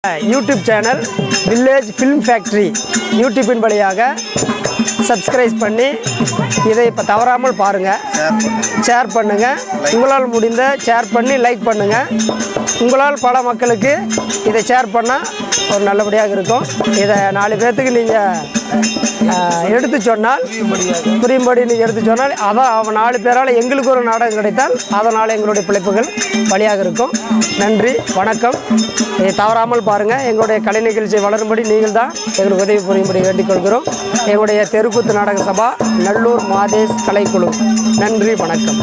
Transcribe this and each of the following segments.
YouTube channel village film factory யூடியூப்பின் வழியாக subscribe பண்ணி இதை இப்போ தவறாமல் பாருங்கள், ஷேர் பண்ணுங்கள். உங்களால் முடிந்த ஷேர் பண்ணி லைக் பண்ணுங்கள். உங்களால் பல மக்களுக்கு இதை ஷேர் பண்ணால் ஒரு நல்லபடியாக இருக்கும். இதை 4 பேர்த்துக்கு நீங்கள் எடுத்து சொன்னால் புரியும்படி நீங்கள் எடுத்து சொன்னால் அதான் அவன் 4 பேரால் எங்களுக்கு ஒரு நாடகம் கிடைத்தால் அதனால் எங்களுடைய பிழைப்புகள் வழியாக இருக்கும். நன்றி, வணக்கம். இதை தவறாமல் பாருங்கள். எங்களுடைய கலை நிகழ்ச்சியை வளரும்படி நீங்கள் தான் எங்களுக்கு உதவி புரியும்படி வேண்டிக் கொள்கிறோம். எங்களுடைய தெருக்கூத்து நாடக சபா நல்லூர் மாதேஷ் கலைக்குழு. நன்றி, வணக்கம்.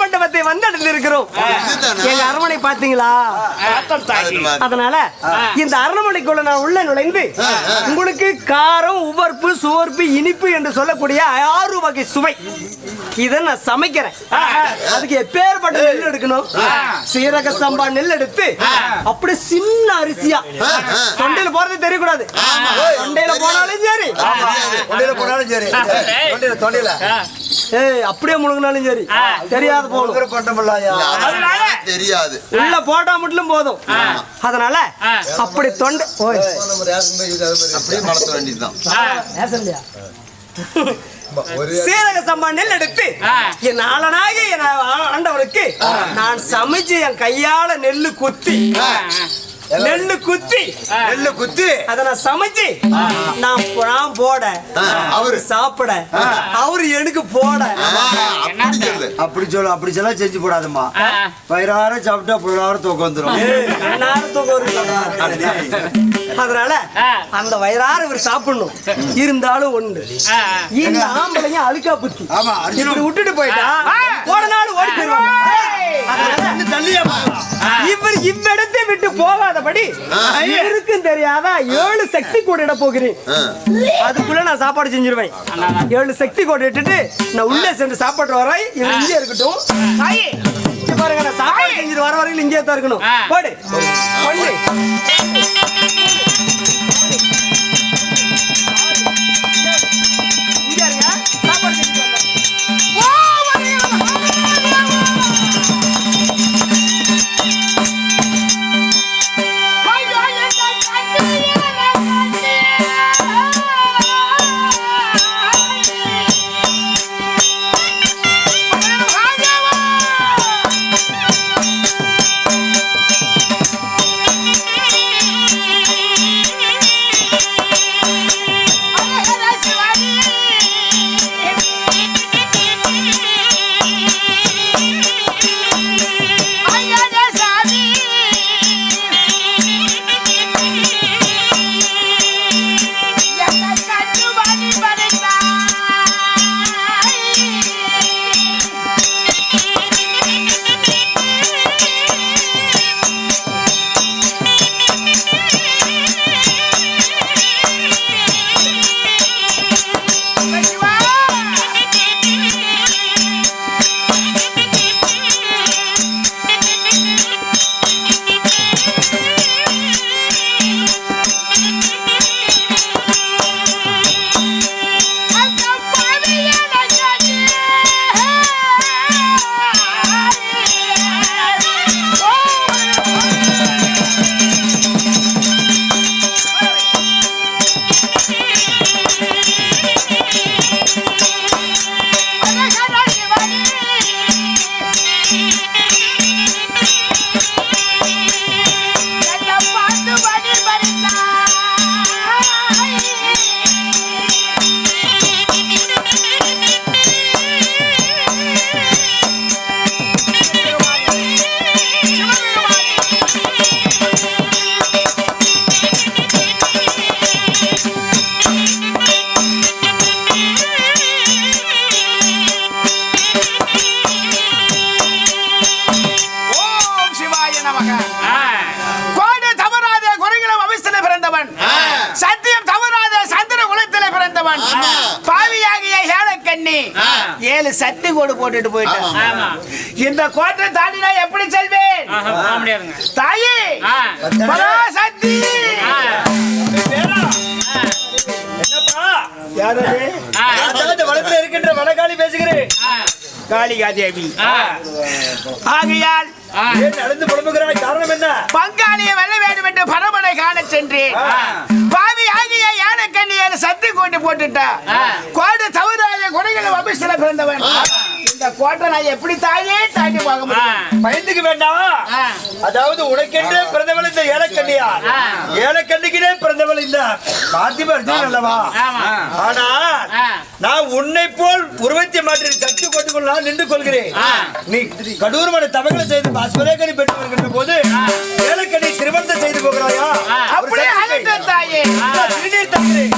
மண்டபத்தை வந்தடைந்திருக்கிறோம். எங்க அரண்மனை பாத்தீங்களா? அதனால இந்த அரண்மனைக்குள்ள நான் உள்ள நுழைந்து உங்களுக்கு காரம், உவர்ப்பு, சுவர்ப்பு, இனிப்பு என்று சொல்லக்கூடிய 6 வகை சுவை இதை நான் சமைக்கிறேன். அதுக்கு எப்பேற்பட்ட நெல் எடுக்கணும்? சீரக சம்பா நெல் எடுத்து அப்படி சின்ன அரிசியா, தொண்டையில போறது தெரியக்கூடாது. தொண்டையில போனாலும் சரி, தொண்டையில அப்படியே முழுங்கினாலும் சரி, தெரியாது போகணும். தெரியாது உள்ள போட்டா மட்டும் போதும். அதனால அப்படி தொண்டை அப்படியே மலத்த வேண்டியதுதான். சீரக சம்பா நெல் எடுத்து என் ஆளனாகி என் ஆண்டவருக்கு நான் சமைச்சு என் கையால நெல்லு குத்தி அதை நான் சமைச்சு நான் போட, அவரு சாப்பிட, அவரு எனக்கு போட. அப்படி சொல்ல செஞ்சு போடாதம்மா. வயிறார சாப்பிட்டா புள்ளார தூக்கம் வந்துடும். அதனால அந்த வயிறார இவர் சாப்பிடணும். இருந்தாலும் ஒண்ணு, இந்த ஆம்பளைங்க அழுக்கா புத்தி இப்படி விட்டுட்டு போயிட்டா ஒரு நாள் ஓடி போயிருவாங்க. இவர் இவ்விடத்தை விட்டு போகாதபடி இவருக்கும் தெரியாதா 7 சக்தி கோடு இட போகிறேன். அதுக்குள்ள நான் சாப்பாடு செஞ்சிருவேன். 7 சக்தி கோடு இட்டுட்டு நான் உள்ளே சென்று சாப்பாடு வரேன். இவன் இங்கே இருக்கட்டும். பாருங்க, நான் சாப்பாடு செஞ்சுட்டு வர வரைக்கும் இங்கே தான் இருக்கணும். போடு பொண்ணு. பிறந்தவன் பாவியாகிய ஏழக்கண்ணி 7 சக்தி கோடு போட்டுட்டு போயிட்டான். இந்த கோட்டை தாண்டி நான் எப்படி செல்வேன்? தாயே பராசக்தி வளத்துல இருக்கின்ற வடகாளி பேசுகிறேன். காளிகா தேவி ஆகையால் நடந்து புலம்புகிறாய், காரணம் என்ன? பங்காளியை வெல்ல வேண்டும் என்று பரமனை காண சென்றேன். பாவி ஆகிய ஏழக்கண்ணி 7 சத்து கொண்டு போட்டுட்டா கோடு தவறாய குறைகளை வபிஷல பிறந்தவன். இந்த கோட்டை நான் எப்படி தாயே தாண்டி போக முடியும்? பயந்துக்கு வேண்டாம். அதாவது உனக்கென்றே பிறந்தவள் இந்த ஏலக்கண்ணியா, ஏலக்கண்ணிக்குனே பிறந்தவள் இந்த பார்த்திப அர்ஜுனன் அல்லவா? ஆனா நான் உன்னை போல் உருவத்தை மாற்றி சக்தி கொண்டு நான் நின்று கொள்கிறேன். நீ கடூரமான தவங்களை செய்து பாஸ்வரேகனி பெற்று வருகின்ற போது ஏலக்கண்ணி திருமணம் செய்து போகிறாயா? அப்படியே அழைத்த தாயே திருநீர் தக்கிறேன்.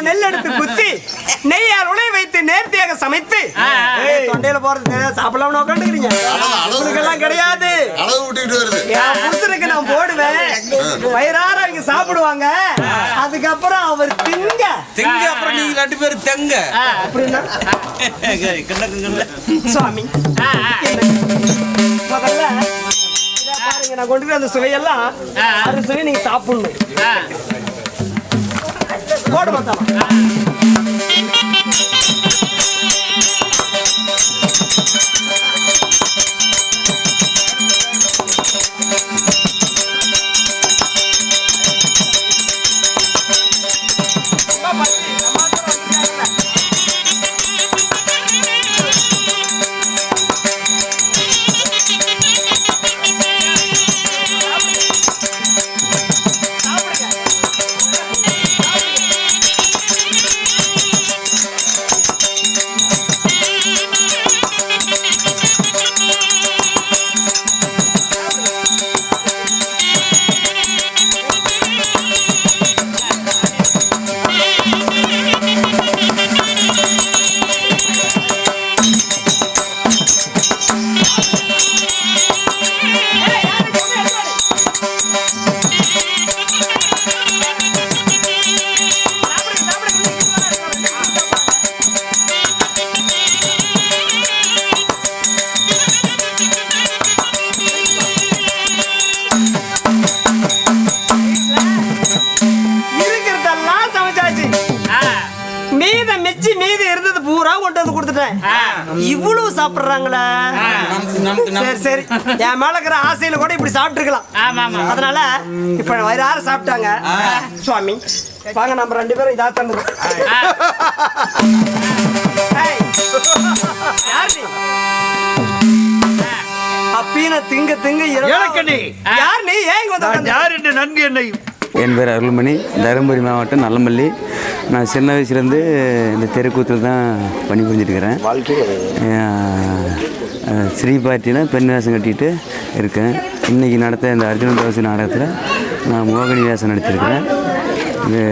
நெல் எடுத்து குத்தி நெய்யால் உணை வைத்து நேர்த்தியாக சமைத்து தொண்டையில போறது சாப்பிடலாம் உட்காந்துக்கிறீங்க. உங்களுக்கு எல்லாம் கிடையாது. என் புருஷனுக்கு நான் போடுவேன், வயிறார அவங்க சாப்பிடுவாங்க. அதுக்கப்புறம் அவர் திங்க அப்புறம் நீங்க 2 பேரும் தெங்க அப்படின்னா சுவாமி முதல்ல பாருங்க, நான் கொண்டு போய் அந்த சுவையெல்லாம் அந்த சுவையை நீங்க சாப்பிடணும். போட மாட்டான் இவ்வளவு சாப்பிடுறாங்களா? சரி சரி, என் மேல இருக்கிற ஆசையில கூட இப்படி சாப்பிட்டுருக்கலாம். அதனால இப்ப வயிறார சாப்பிட்டாங்க. சுவாமி வாங்க, நம்ம 2 பேரும் இதா தந்து அப்பீன திங்க திங்க ஏலக்கண்ணி யார் நீ ஏன் நான் யார் என்று நன்கு என்னை என் பேர் அருள்மணி, தருமபுரி மாவட்டம் நல்லமல்லி. நான் சின்ன வயசுலேருந்து இந்த தெருக்கூத்தில் தான் பணிபுரிஞ்சிருக்கிறேன். ஸ்ரீபாட்டியில் பெண் வேஷம் கட்டிகிட்டு இருக்கேன். இன்றைக்கி நடத்த இந்த அர்ஜுனன் தவசி நாடகத்தில் நான் மோகினி வேஷம் நடிச்சிருக்கிறேன். இது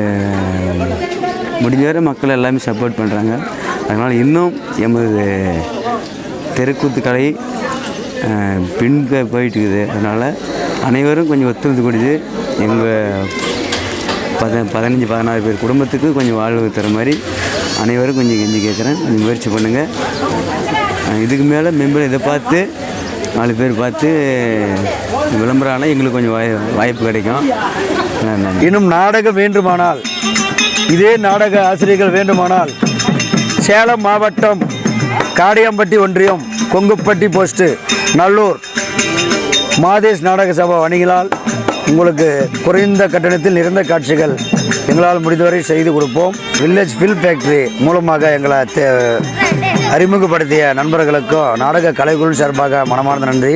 முடிஞ்சவரை மக்கள் எல்லாமே சப்போர்ட் பண்ணுறாங்க. அதனால் இன்னும் எமது தெருக்கூத்து கலை பின் போயிட்டு இருக்குது. அதனால் அனைவரும் கொஞ்சம் ஒத்துழைப்பு கொடுத்து எங்கள் 15-16 பேர் குடும்பத்துக்கு கொஞ்சம் வாழ்வு தர மாதிரி அனைவரும் கொஞ்சம் கெஞ்சி கேட்குறேன். கொஞ்சம் முயற்சி பண்ணுங்கள். இதுக்கு மேலே மெம்பர் இதை பார்த்து 4 பேர் பார்த்து விளம்பரம் ஆனால் எங்களுக்கு கொஞ்சம் வாய்ப்பு கிடைக்கும். இன்னும் நாடகம் வேண்டுமானால், இதே நாடக ஆசிரியர்கள் வேண்டுமானால், சேலம் மாவட்டம் காடியம்பட்டி ஒன்றியம் கொங்குப்பட்டி போஸ்ட்டு நல்லூர் மாதேஷ் நாடக சபா வணிகளால் உங்களுக்கு குறைந்த கட்டணத்தில் நிறைந்த காட்சிகள் எங்களால் முடிந்தவரை செய்து கொடுப்போம். வில்லேஜ் ஃபில்ம் ஃபேக்ட்ரி மூலமாக எங்களை அறிமுகப்படுத்திய நண்பர்களுக்கும் நாடக கலைக்குழு சார்பாக மனமார்ந்த நன்றி.